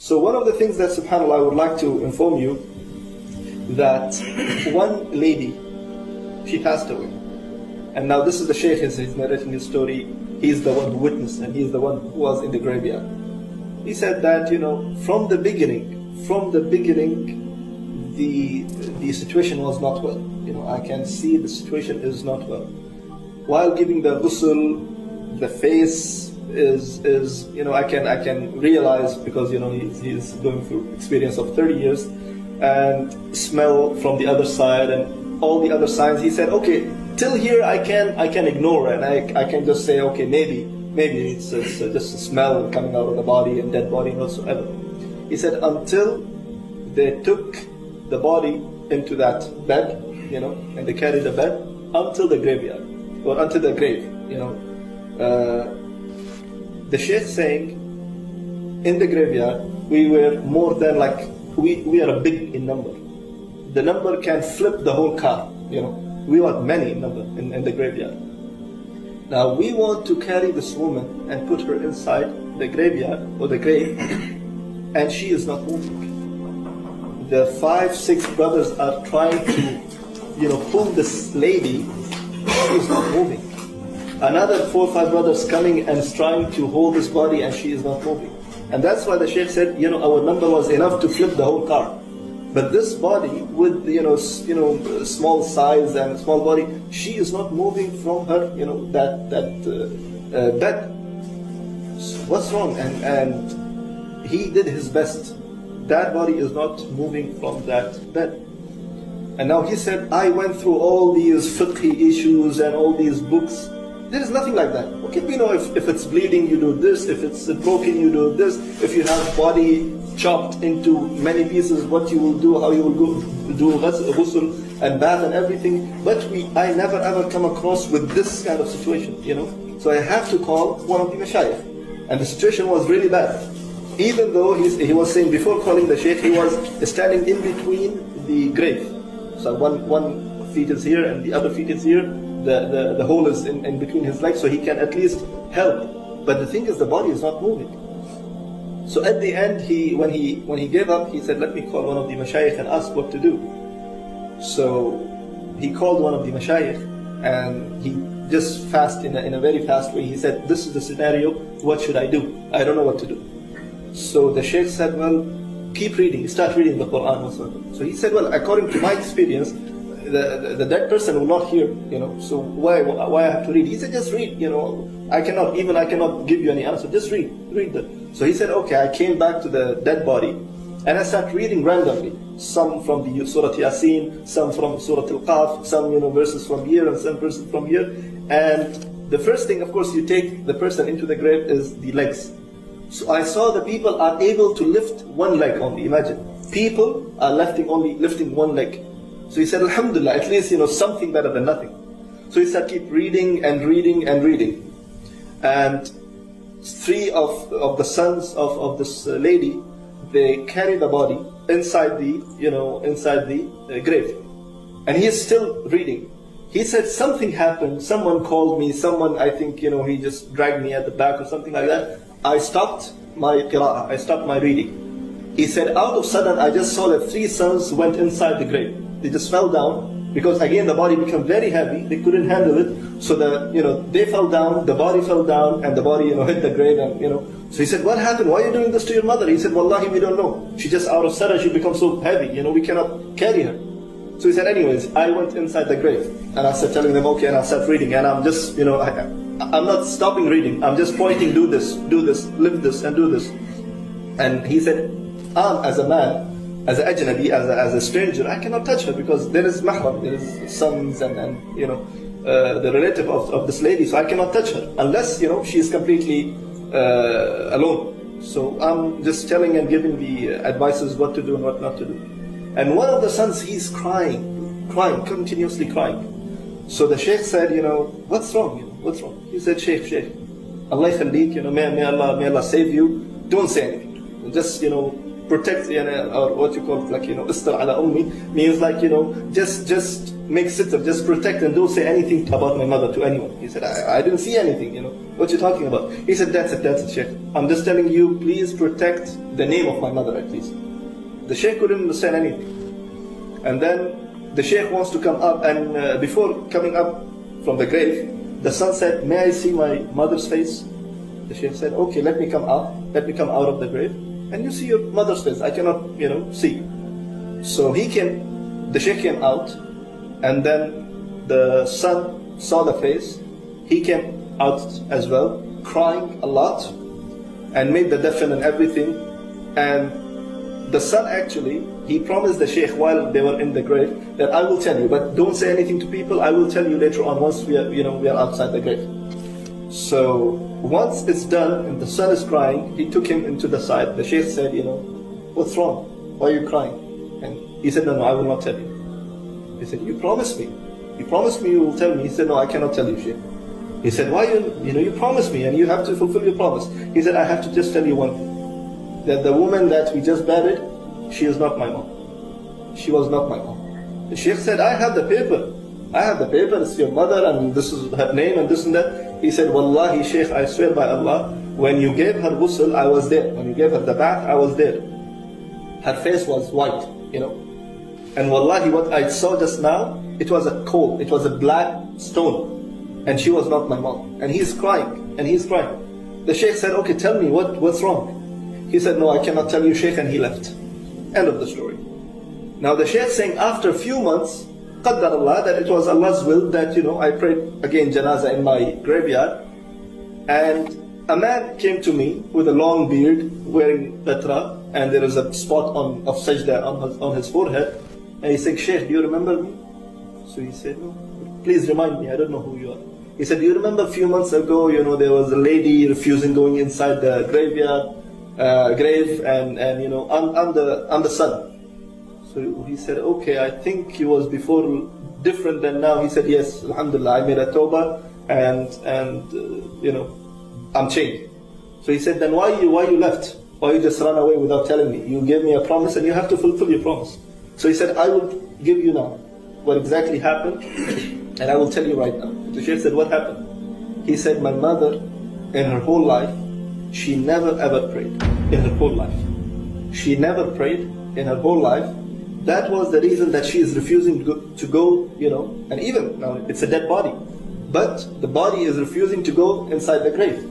So one of the things that, subhanAllah, I would like to inform you, that one lady, she passed away. And now this is the Shaykh, he's narrating his story. He's the one who witnessed, and he's the one who was in the graveyard. He said that, from the beginning, the situation was not well. I can see the situation is not well. While giving the ghusl, the face is I can realize, because he's going through experience of 30 years, and smell from the other side and all the other signs. He said, okay, till here I can ignore, and I can just say, okay, maybe it's just a smell coming out of the body and dead body and whatsoever. He said, until they took the body into that bed, and they carried the bed until the graveyard, or until the grave, the Shaykh saying, in the graveyard, we were more than we are big in number. The number can flip the whole car, We are many in number in the graveyard. Now we want to carry this woman and put her inside the graveyard, or the grave, and she is not moving. The 5-6 brothers are trying to, pull this lady. She is not moving. Another 4 or 5 brothers coming and trying to hold this body, and she is not moving. And that's why the Shaykh said, our number was enough to flip the whole car. But this body with small size and small body, she is not moving from her bed. So what's wrong? And he did his best. That body is not moving from that bed. And now he said, I went through all these fiqh issues and all these books. There is nothing like that. Okay, if it's bleeding, you do this. If it's broken, you do this. If you have body chopped into many pieces, what you will do, how you will go do ghusl and bath and everything. But I never ever come across with this kind of situation, So I have to call one of the mashayikh. And the situation was really bad. Even though he was saying, before calling the Shaykh, he was standing in between the grave. So one feet is here and the other feet is here. The hole is in between his legs, so he can at least help. But the thing is, the body is not moving. So at the end, when he gave up, he said, let me call one of the mashayikh and ask what to do. So he called one of the mashayikh, and he just in a very fast way, he said, this is the scenario, what should I do? I don't know what to do. So the Shaykh said, well, keep reading, start reading the Quran also. So he said, well, according to my experience, the dead person will not hear, so why I have to read? He said, just read, I cannot give you any answer, just read that. So he said, okay, I came back to the dead body, and I started reading randomly, some from the Surah Yasin, some from Surah Al-Qaf, some verses from here and some verses from here. And the first thing, of course, you take the person into the grave is the legs. So I saw the people are able to lift one leg only. Imagine, people are lifting one leg. So he said, Alhamdulillah, at least something better than nothing. So he said, keep reading and reading and reading. And 3 of the sons of this lady, they carry the body inside the grave, and he is still reading. He said, something happened. Someone called me. Someone, I think, he just dragged me at the back or something like that. I stopped my qira'ah. I stopped my reading. He said, out of sudden, I just saw that 3 sons went inside the grave. They just fell down, because again the body became very heavy. They couldn't handle it, so they fell down. The body fell down, and the body hit the grave, and So he said, what happened? Why are you doing this to your mother? He said, Wallahi, we don't know. She just out of sudden she becomes so heavy. We cannot carry her. So he said, anyways, I went inside the grave, and I started telling them, okay, and I started reading, and I'm just I'm not stopping reading. I'm just pointing, do this, lift this, and do this. And he said, as a man, as an ajnabi, as a stranger, I cannot touch her, because there is mahram, there is sons and the relative of this lady, so I cannot touch her unless she is completely alone. So I'm just telling and giving the advices what to do and what not to do. And one of the sons, he's crying, continuously crying. So the Shaykh said, what's wrong? What's wrong? He said, Shaykh, Allah khallik, may Allah save you. Don't say anything. Just protect, or what you call it, like, istar ala ummi, means like, just make sitr, just protect, and don't say anything about my mother to anyone. He said, I didn't see anything, what you talking about? He said, that's it, Sheikh. I'm just telling you, please protect the name of my mother at least. The Sheikh couldn't understand anything. And then the Sheikh wants to come up, and before coming up from the grave, the son said, may I see my mother's face? The Sheikh said, okay, let me come out of the grave, and you see your mother's face. I cannot, see. So the Sheikh came out, and then the son saw the face. He came out as well, crying a lot, and made the dafn and everything. And the son actually, he promised the Sheikh while they were in the grave that I will tell you, but don't say anything to people. I will tell you later on once we are outside the grave. So once it's done and the son is crying, he took him into the side. The Sheikh said, what's wrong? Why are you crying? And he said, no, I will not tell you. He said, you promised me. You promised me you will tell me. He said, no, I cannot tell you, Sheikh. He said, why you promised me and you have to fulfill your promise. He said, I have to just tell you one thing. That the woman that we just buried, she is not my mom. She was not my mom. The Sheikh said, I have the paper. It's your mother and this is her name and this and that. He said, Wallahi, Sheikh, I swear by Allah, when you gave her ghusl, I was there. When you gave her the bath, I was there. Her face was white, And Wallahi, what I saw just now, it was a coal. It was a black stone. And she was not my mom. And he's crying. The Sheikh said, okay, tell me, what's wrong? He said, no, I cannot tell you, Sheikh, and he left. End of the story. Now the Sheikh saying after a few months, Qaddar Allah, that it was Allah's will that, I prayed again janazah in my graveyard. And a man came to me with a long beard, wearing qatra, and there is a spot of sajda on his forehead. And he said, Sheikh, do you remember me? So he said, no, please remind me, I don't know who you are. He said, do you remember a few months ago, there was a lady refusing going inside the grave, and on the sun. So he said, okay, I think he was before different than now. He said, yes, alhamdulillah, I made a tawbah, and I'm changed. So he said, then why you left? Why you just ran away without telling me? You gave me a promise and you have to fulfill your promise. So he said, I will give you now what exactly happened, and I will tell you right now. The Shaykh said, what happened? He said, my mother, in her whole life, she never ever prayed. In her whole life. She never prayed in her whole life. That was the reason that she is refusing to go, and even now it's a dead body. But the body is refusing to go inside the grave,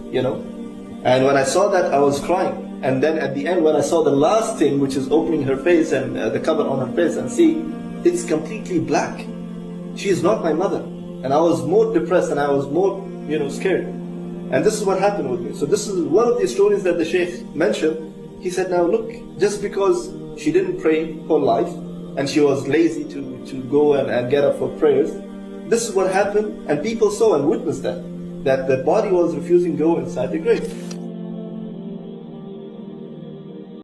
And when I saw that, I was crying. And then at the end, when I saw the last thing, which is opening her face and the cover on her face, and see, it's completely black. She is not my mother. And I was more depressed and I was more, scared. And this is what happened with me. So this is one of the stories that the Shaykh mentioned. He said, now look, just because she didn't pray whole life, and she was lazy to go and get up for prayers, this is what happened, and people saw and witnessed that the body was refusing to go inside the grave.